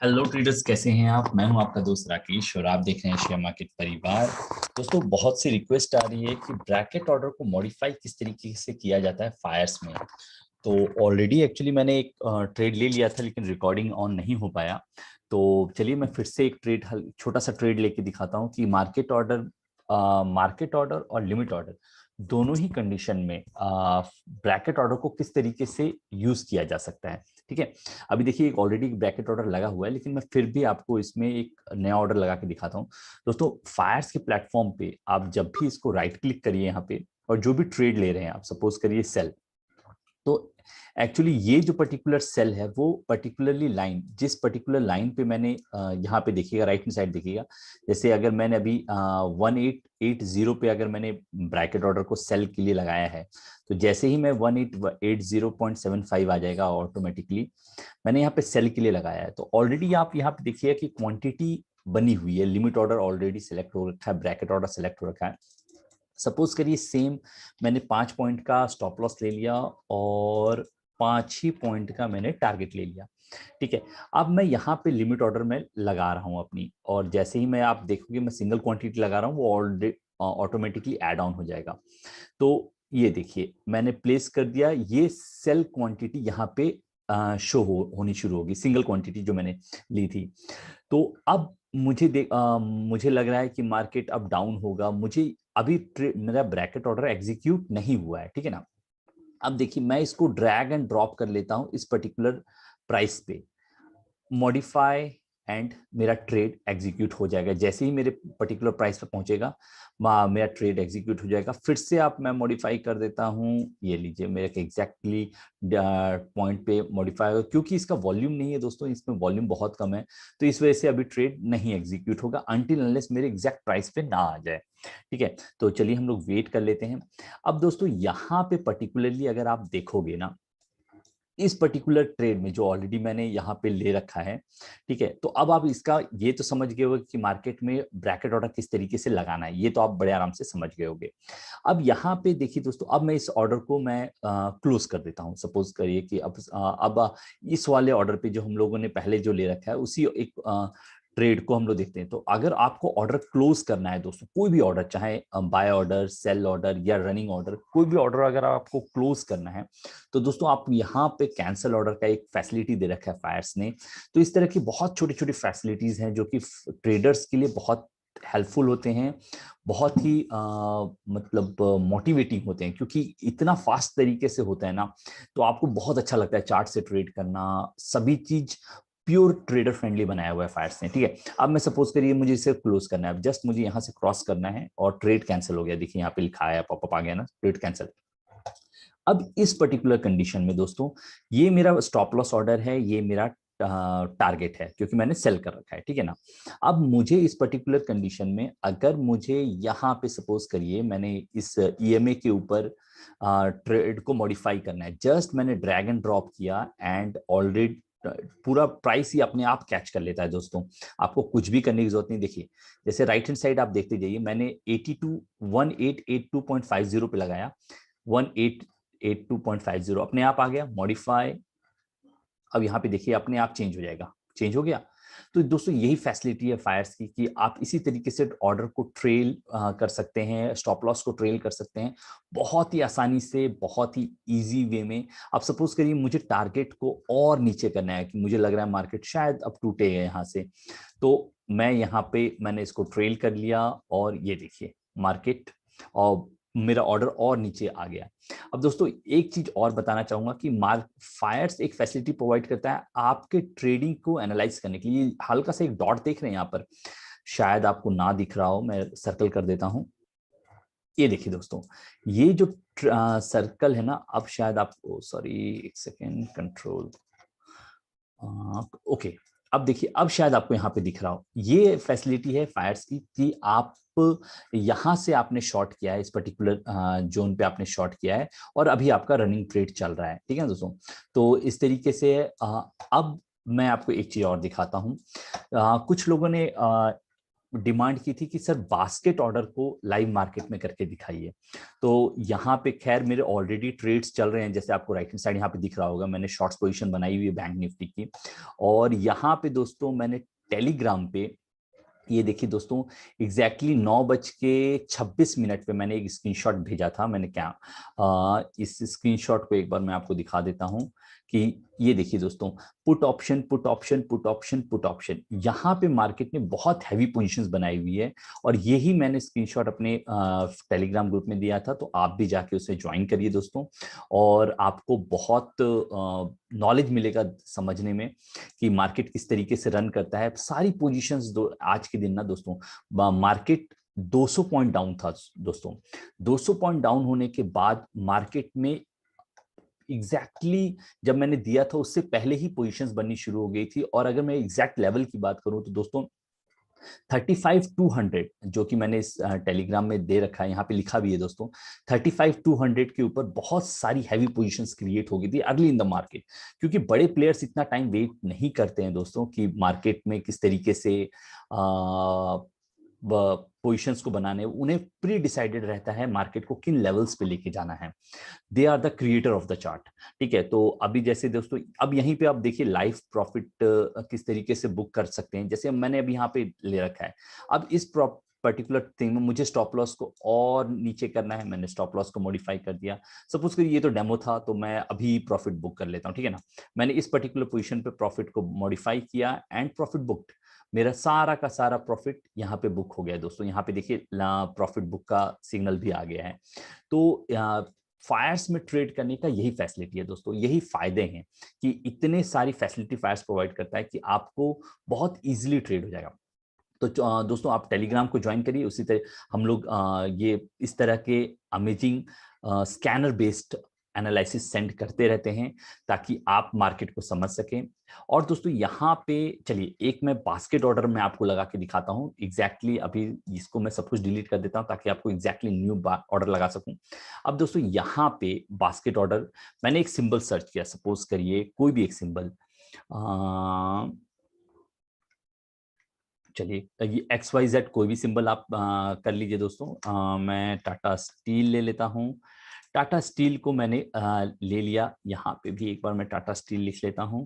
Hello traders, कैसे हैं आप। मैं हूं आपका दोस्त राकेश और आप देख रहे हैं शेयर मार्केट परिवार। दोस्तों, बहुत सी रिक्वेस्ट आ रही है कि ब्रैकेट ऑर्डर को मॉडिफाई किस तरीके से किया जाता है फायर्स में। तो ऑलरेडी एक्चुअली मैंने एक ट्रेड ले लिया था, लेकिन रिकॉर्डिंग ऑन नहीं हो पाया। तो चलिए मैं फिर से एक छोटा सा ट्रेड लेके दिखाता हूँ कि मार्केट ऑर्डर और लिमिट ऑर्डर दोनों ही कंडीशन में ब्रैकेट ऑर्डर को किस तरीके से यूज किया जा सकता है। ठीक है, अभी देखिए एक ऑलरेडी ब्रैकेट ऑर्डर लगा हुआ है, लेकिन मैं फिर भी आपको इसमें एक नया ऑर्डर लगा के दिखाता हूँ। दोस्तों, फायर्स के प्लेटफॉर्म पे आप जब भी इसको राइट क्लिक करिए यहाँ पे, और जो भी ट्रेड ले रहे हैं आप, सपोज करिए सेल। तो एक्चुअली ये जो पर्टिकुलर सेल है वो पर्टिकुलरली लाइन, जिस पर्टिकुलर लाइन पे मैंने यहाँ पे देखिएगा, राइट हैंड साइड देखिएगा। जैसे अगर मैंने अभी 1880 पे अगर मैंने ब्रैकेट ऑर्डर को सेल के लिए लगाया है, तो जैसे ही मैं 1880.75 आ जाएगा ऑटोमेटिकली मैंने यहाँ पे सेल के लिए लगाया है। तो ऑलरेडी आप यहाँ पे देखिएगा कि क्वांटिटी बनी हुई है, लिमिट ऑर्डर ऑलरेडी सेलेक्ट हो रखा है, ब्रैकेट ऑर्डर सेलेक्ट हो रखा है। सपोज करिए सेम मैंने 5 पॉइंट का स्टॉप लॉस ले लिया और 5 ही पॉइंट का मैंने टारगेट ले लिया। ठीक है, अब मैं यहाँ पे लिमिट ऑर्डर में लगा रहा हूँ अपनी, और जैसे ही मैं आप देखोगे मैं सिंगल क्वांटिटी लगा रहा हूँ, वो ऑलरेडी ऑटोमेटिकली ऐड ऑन हो जाएगा। तो ये देखिए मैंने प्लेस कर दिया, ये सेल क्वांटिटी यहाँ पे शो होनी शुरू होगी, सिंगल क्वांटिटी जो मैंने ली थी। तो अब मुझे लग रहा है कि मार्केट अब डाउन होगा। मुझे अभी मेरा ब्रैकेट ऑर्डर एग्जीक्यूट नहीं हुआ है, ठीक है ना। अब देखिए मैं इसको ड्रैग एंड ड्रॉप कर लेता हूं इस पर्टिकुलर प्राइस पे, मॉडिफाई, एंड मेरा ट्रेड एग्जीक्यूट हो जाएगा। जैसे ही मेरे पर्टिकुलर प्राइस पे पहुंचेगा मेरा ट्रेड एग्जीक्यूट हो जाएगा। फिर से आप मैं मॉडिफाई कर देता हूं, ये लीजिए मेरे एग्जैक्टली पॉइंट पे मॉडिफाई होगा। क्योंकि इसका वॉल्यूम नहीं है दोस्तों, इसमें वॉल्यूम बहुत कम है, तो इस वजह से अभी ट्रेड नहीं एग्जीक्यूट होगा अनटिल अनलेस मेरे एग्जैक्ट प्राइस पे ना आ जाए। ठीक है, तो चलिए हम लोग वेट कर लेते हैं। अब दोस्तों यहाँ पे पर्टिकुलरली अगर आप देखोगे ना, इस पर्टिकुलर ट्रेड में जो ऑलरेडी मैंने यहाँ पे ले रखा है, ठीक है, तो अब आप इसका ये तो समझ गए होगे कि मार्केट में ब्रैकेट ऑर्डर किस तरीके से लगाना है, ये तो आप बड़े आराम से समझ गए होगे। अब यहाँ पे देखिए दोस्तों, अब मैं इस ऑर्डर को मैं क्लोज कर देता हूँ। सपोज करिए कि अब इस वाले ऑर्डर पे जो हम लोगों ने पहले जो ले रखा है उसी एक ट्रेड को हम लोग देखते हैं। तो अगर आपको ऑर्डर क्लोज करना है दोस्तों, कोई भी ऑर्डर, चाहे बाय ऑर्डर, सेल ऑर्डर या रनिंग ऑर्डर, कोई भी ऑर्डर अगर आपको क्लोज करना है, तो दोस्तों आप यहाँ पे कैंसिल ऑर्डर का एक फैसिलिटी दे रखा है फायर्स ने। तो इस तरह की बहुत छोटी छोटी फैसिलिटीज हैं जो कि ट्रेडर्स के लिए बहुत हेल्पफुल होते हैं, बहुत ही मतलब मोटिवेटिंग होते हैं, क्योंकि इतना फास्ट तरीके से होता है ना, तो आपको बहुत अच्छा लगता है चार्ट से ट्रेड करना। सभी चीज प्योर ट्रेडर फ्रेंडली बनाया हुआ है फायर्स ने। ठीक है, अब मैं सपोज करिए मुझे इसे क्लोज करना है, जस्ट मुझे यहाँ से क्रॉस करना है और ट्रेड कैंसिल हो गया। देखिए यहाँ पे लिखा है, पॉपअप आ गया ना, ट्रेड कैंसिल। अब इस पर्टिकुलर कंडीशन में दोस्तों, ये मेरा स्टॉप लॉस ऑर्डर है, ये मेरा टारगेट है, क्योंकि मैंने सेल कर रखा है, ठीक है ना। अब मुझे इस पर्टिकुलर कंडीशन में अगर मुझे यहाँ पे सपोज करिए मैंने इस ईएमए के ऊपर ट्रेड को मॉडिफाई करना है, जस्ट मैंने ड्रैग एंड ड्रॉप किया एंड ऑलरेडी पूरा प्राइस ही अपने आप कैच कर लेता है दोस्तों। आपको कुछ भी करने की जरूरत नहीं। देखिए जैसे राइट हैंड साइड आप देखते जाइए, मैंने 1882 पे लगाया, 1882.50 अपने आप आ गया मॉडिफाई। अब यहाँ पे देखिए अपने आप चेंज हो जाएगा, चेंज हो गया। तो दोस्तों यही फैसिलिटी है फायर्स की कि आप इसी तरीके से ऑर्डर को ट्रेल कर सकते हैं, स्टॉप लॉस को ट्रेल कर सकते हैं, बहुत ही आसानी से, बहुत ही इजी वे में। अब सपोज करिए मुझे टारगेट को और नीचे करना है, कि मुझे लग रहा है मार्केट शायद अब टूटे यहाँ से, तो मैं यहाँ पे मैंने इसको ट्रेल कर लिया और ये देखिए मार्केट और मेरा ऑर्डर और नीचे आ गया। अब दोस्तों एक चीज और बताना चाहूंगा कि मार्क फायर्स एक फैसिलिटी प्रोवाइड करता है आपके ट्रेडिंग को एनालाइज करने के लिए। हल्का सा एक डॉट देख रहे हैं यहाँ पर, शायद आपको ना दिख रहा हो, मैं सर्कल कर देता हूं। ये देखिए दोस्तों, ये जो सर्कल है ना, अब शायद आपको, सॉरी एक सेकेंड, कंट्रोल, ओके, अब देखिए अब शायद आपको यहाँ पे दिख रहा हो, ये फैसिलिटी है फायर्स की कि आप यहां से आपने शॉर्ट किया है, इस पर्टिकुलर जोन पे आपने शॉर्ट किया है और अभी आपका रनिंग ट्रेड चल रहा है, ठीक है दोस्तों। तो इस तरीके से अब मैं आपको एक चीज और दिखाता हूं। कुछ लोगों ने डिमांड की थी कि सर बास्केट ऑर्डर को लाइव मार्केट में करके दिखाइए। तो यहाँ पे खैर मेरे ऑलरेडी ट्रेड्स चल रहे हैं, जैसे आपको राइट हैंड साइड यहाँ पे दिख रहा होगा, मैंने शॉर्ट्स पोजीशन बनाई हुई है बैंक निफ्टी की। और यहाँ पे दोस्तों मैंने टेलीग्राम पे, ये देखिए दोस्तों, एग्जैक्टली 9:26 पे मैंने एक स्क्रीनशॉट भेजा था। मैंने क्या इस स्क्रीनशॉट को एक बार मैं आपको दिखा देता हूं कि ये देखिए दोस्तों, put option put option put option put option, यहाँ पे मार्केट ने बहुत हैवी पोजीशंस बनाई हुई है। और यही मैंने स्क्रीनशॉट अपने टेलीग्राम ग्रुप में दिया था, तो आप भी जाके उसे ज्वाइन करिए दोस्तों, और आपको बहुत नॉलेज मिलेगा समझने में कि मार्केट किस तरीके से रन करता है। सारी पोजीशंस आज के दिन ना दोस्तों, मार्केट 200 पॉइंट डाउन था दोस्तों। 200 पॉइंट डाउन होने के बाद मार्केट में जब मैंने दिया था उससे पहले ही पोजीशंस बननी शुरू हो गई थी। और अगर मैं एग्जैक्ट लेवल की बात करूं तो दोस्तों 35,200, जो कि मैंने इस टेलीग्राम में दे रखा है, यहाँ पे लिखा भी है दोस्तों, 35,200 के ऊपर बहुत सारी हैवी पोजीशंस क्रिएट हो गई थी अर्ली इन द मार्केट। क्योंकि बड़े प्लेयर्स इतना टाइम वेट नहीं करते हैं दोस्तों कि मार्केट में किस तरीके से पोजीशंस को बनाने, उन्हें प्री डिसाइडेड रहता है मार्केट को किन लेवल्स पे लेके जाना है। They are the creator of the chart. ठीक है, तो अभी जैसे दोस्तों, अब यहीं पे आप देखिए लाइव प्रॉफिट किस तरीके से बुक कर सकते हैं। जैसे मैंने अभी यहाँ पे ले रखा है, अब इस पर्टिकुलर थिंग में मुझे स्टॉप लॉस को और नीचे करना है, मैंने स्टॉप लॉस को मॉडिफाई कर दिया। सपोज करिए ये तो डेमो था, तो मैं अभी प्रॉफिट बुक कर लेता हूँ, ठीक है ना। मैंने इस पर्टिकुलर पोजीशन पे प्रॉफिट को मॉडिफाई किया एंड प्रॉफिट बुक्ड। मेरा सारा का सारा प्रॉफिट यहाँ पे बुक हो गया दोस्तों। यहाँ पे देखिए प्रॉफिट बुक का सिग्नल भी आ गया है। तो फायर्स में ट्रेड करने का यही फैसिलिटी है दोस्तों, यही फायदे हैं कि इतने सारी फैसिलिटी फायर्स प्रोवाइड करता है कि आपको बहुत इजीली ट्रेड हो जाएगा। तो दोस्तों आप टेलीग्राम को ज्वाइन करिए। उसी तरह हम लोग ये इस तरह के amazing scanner based analysis send करते रहते हैं ताकि आप मार्केट को समझ सकें। और दोस्तों यहाँ पे चलिए एक मैं बास्केट ऑर्डर में आपको लगा के दिखाता हूँ एग्जैक्टली। अभी इसको मैं सब कुछ डिलीट कर देता हूँ ताकि आपको एग्जैक्टली न्यू ऑर्डर लगा सकूं। अब दोस्तों यहाँ पे बास्केट ऑर्डर मैंने एक सिंबल सर्च किया, सपोज करिए कोई भी एक सिंबल, चलिए ये XYZ कोई भी सिंबल आप कर लीजिए दोस्तों। मैं टाटा स्टील ले लेता हूँ। टाटा स्टील को मैंने ले लिया। यहाँ पे भी एक बार मैं टाटा स्टील लिख लेता हूँ।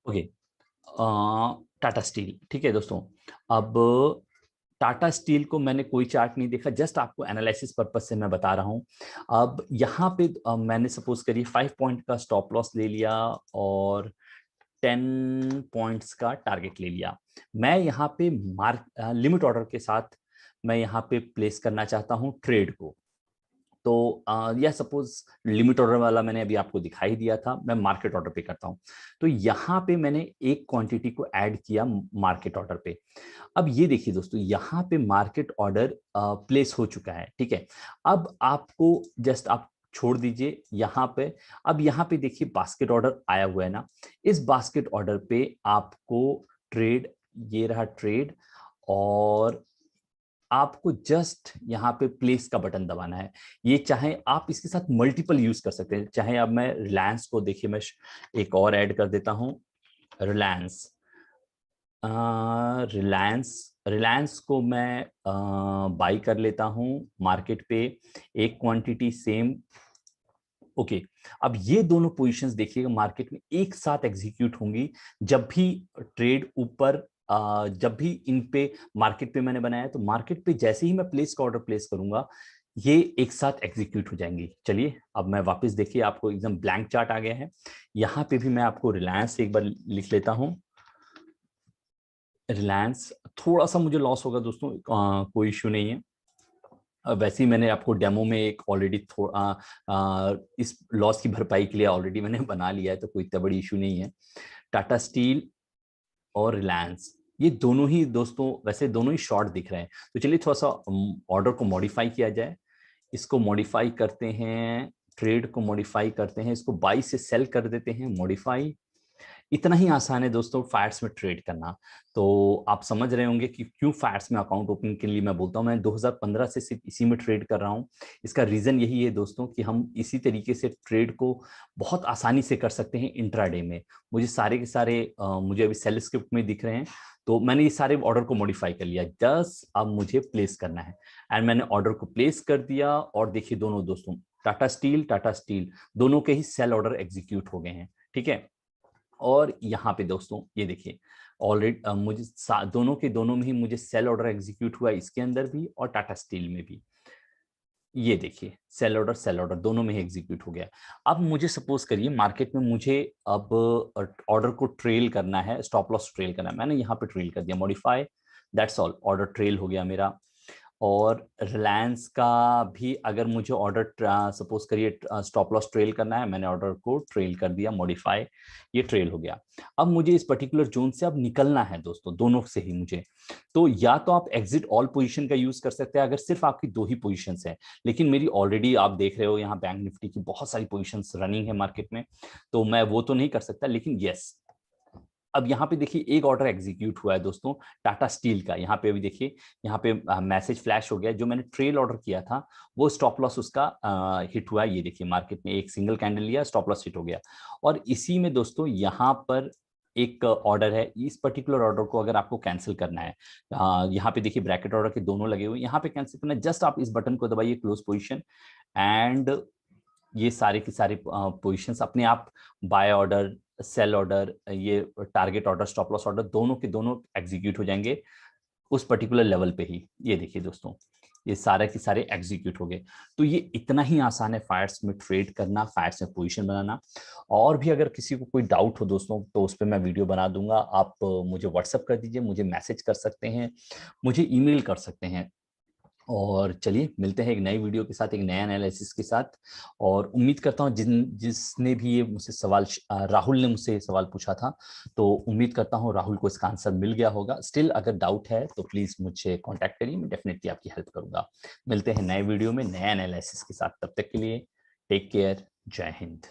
ओके, टाटा स्टील, ठीक है दोस्तों। अब टाटा स्टील को मैंने कोई चार्ट नहीं देखा, जस्ट आपको एनालिसिस पर्पस से मैं बता रहा हूं। अब यहाँ पे मैंने सपोज करिए 5 पॉइंट का स्टॉप लॉस ले लिया और 10 पॉइंट्स का टारगेट ले लिया। मैं यहाँ पे लिमिट ऑर्डर के साथ मैं यहाँ पे प्लेस करना चाहता हूँ ट्रेड को। तो यह सपोज लिमिट ऑर्डर वाला मैंने अभी आपको दिखाई दिया था, मैं मार्केट ऑर्डर पे करता हूं। तो यहाँ पे मैंने एक क्वांटिटी को ऐड किया मार्केट ऑर्डर पे। अब ये देखिए दोस्तों, यहाँ पे मार्केट ऑर्डर प्लेस हो चुका है, ठीक है। अब आपको जस्ट आप छोड़ दीजिए यहाँ पे। अब यहाँ पे देखिए बास्केट ऑर्डर आया हुआ है ना, इस बास्केट ऑर्डर पे आपको ट्रेड, ये रहा ट्रेड, और आपको जस्ट यहाँ पे प्लेस का बटन दबाना है। ये चाहे आप इसके साथ मल्टीपल यूज कर सकते हैं। चाहे अब मैं रिलायंस को देखिए, मैं एक और ऐड कर देता हूं, रिलायंस। रिलायंस रिलायंस को मैं बाई कर लेता हूं मार्केट पे, एक क्वांटिटी सेम। ओके, अब ये दोनों पोजीशंस देखिएगा मार्केट में एक साथ एग्जीक्यूट होंगी जब भी ट्रेड ऊपर, जब भी इन पे मार्केट पे मैंने बनाया, तो मार्केट पे जैसे ही मैं प्लेस का ऑर्डर प्लेस करूंगा ये एक साथ एग्जीक्यूट हो जाएंगी। चलिए अब मैं वापस देखिए, आपको एकदम ब्लैंक चार्ट आ गया है। यहाँ पे भी मैं आपको रिलायंस एक बार लिख लेता हूँ। रिलायंस थोड़ा सा मुझे लॉस होगा दोस्तों, कोई इश्यू नहीं है। वैसे ही मैंने आपको डेमो में एक ऑलरेडी थोड़ा इस लॉस की भरपाई के लिए ऑलरेडी मैंने बना लिया है, तो कोई इतना बड़ी इशू नहीं है। टाटा स्टील और रिलायंस, ये दोनों ही दोस्तों वैसे दोनों ही शॉर्ट दिख रहे हैं। तो चलिए थोड़ा सा ऑर्डर को मॉडिफाई किया जाए। इसको मॉडिफाई करते हैं, ट्रेड को मॉडिफाई करते हैं, इसको बाई से सेल कर देते हैं, मॉडिफाई। इतना ही आसान है दोस्तों फायर्स में ट्रेड करना। तो आप समझ रहे होंगे कि क्यों फायर्स में अकाउंट ओपनिंग के लिए मैं बोलता हूँ। मैं 2015 से सिर्फ इसी में ट्रेड कर रहा हूँ। इसका रीजन यही है दोस्तों कि हम इसी तरीके से ट्रेड को बहुत आसानी से कर सकते हैं इंट्राडे में। मुझे सारे के सारे मुझे अभी सेल स्क्रिप्ट में दिख रहे हैं, तो मैंने ये सारे ऑर्डर को मॉडिफाई कर लिया, जस्ट अब मुझे प्लेस करना है। एंड मैंने ऑर्डर को प्लेस कर दिया और देखिए दोनों दोस्तों टाटा स्टील दोनों के ही सेल ऑर्डर एग्जीक्यूट हो गए हैं। ठीक है, और यहाँ पे दोस्तों ये देखिए ऑलरेडी मुझे दोनों के दोनों में ही मुझे सेल ऑर्डर एग्जीक्यूट हुआ, इसके अंदर भी और टाटा स्टील में भी। ये देखिए सेल ऑर्डर दोनों में ही एग्जीक्यूट हो गया। अब मुझे सपोज करिए मार्केट में मुझे अब ऑर्डर को ट्रेल करना है, स्टॉप लॉस ट्रेल करना है। मैंने यहाँ पे ट्रेल कर दिया, modify, that's all, order trail हो गया मेरा। और रिलायंस का भी अगर मुझे ऑर्डर सपोज करिए स्टॉप लॉस ट्रेल करना है, मैंने ऑर्डर को ट्रेल कर दिया, मॉडिफाई, ये ट्रेल हो गया। अब मुझे इस पर्टिकुलर जोन से अब निकलना है दोस्तों, दोनों से ही मुझे। तो या तो आप एग्जिट ऑल पोजीशन का यूज कर सकते हैं अगर सिर्फ आपकी दो ही पोजीशंस है, लेकिन मेरी ऑलरेडी आप देख रहे हो यहाँ बैंक निफ्टी की बहुत सारी पोजीशंस रनिंग है मार्केट में, तो मैं वो तो नहीं कर सकता। लेकिन यस, अब यहाँ पे देखिए एक ऑर्डर एग्जीक्यूट हुआ है दोस्तों टाटा स्टील का। यहाँ पे अभी देखिए, यहाँ पे मैसेज फ्लैश हो गया, जो मैंने ट्रेल ऑर्डर किया था वो स्टॉप लॉस उसका हिट हुआ है। ये देखिए मार्केट में एक सिंगल कैंडल लिया, स्टॉप लॉस हिट हो गया। और इसी में दोस्तों यहाँ पर एक ऑर्डर है, इस पर्टिकुलर ऑर्डर को अगर आपको कैंसिल करना है, यहाँ पे देखिए ब्रैकेट ऑर्डर के दोनों लगे हुए, यहाँ पे कैंसिल करना है, जस्ट आप इस बटन को दबाइए, क्लोज पोजिशन, एंड ये सारे की सारी पोजीशंस अपने आप बाय ऑर्डर, सेल ऑर्डर, ये target order, stop loss order दोनों के दोनों एग्जीक्यूट हो जाएंगे उस पर्टिकुलर लेवल पे ही। ये देखिए दोस्तों ये सारे के सारे एग्जीक्यूट हो गए। तो ये इतना ही आसान है फायर्स में ट्रेड करना, फायर्स में पोजीशन बनाना। और भी अगर किसी को कोई डाउट हो दोस्तों तो उस पर मैं वीडियो बना दूंगा, आप मुझे व्हाट्सअप कर दीजिए, मुझे मैसेज कर सकते हैं, मुझे ईमेल कर सकते हैं। और चलिए मिलते हैं एक नई वीडियो के साथ, एक नया एनालिसिस के साथ। और उम्मीद करता हूँ जिसने भी ये मुझसे सवाल, राहुल ने मुझसे सवाल पूछा था, तो उम्मीद करता हूँ राहुल को इसका आंसर मिल गया होगा। स्टिल अगर डाउट है तो प्लीज मुझे कांटेक्ट करिए, मैं डेफिनेटली आपकी हेल्प करूंगा। मिलते हैं नए वीडियो में नया एनालिसिस के साथ, तब तक के लिए टेक केयर, जय हिंद।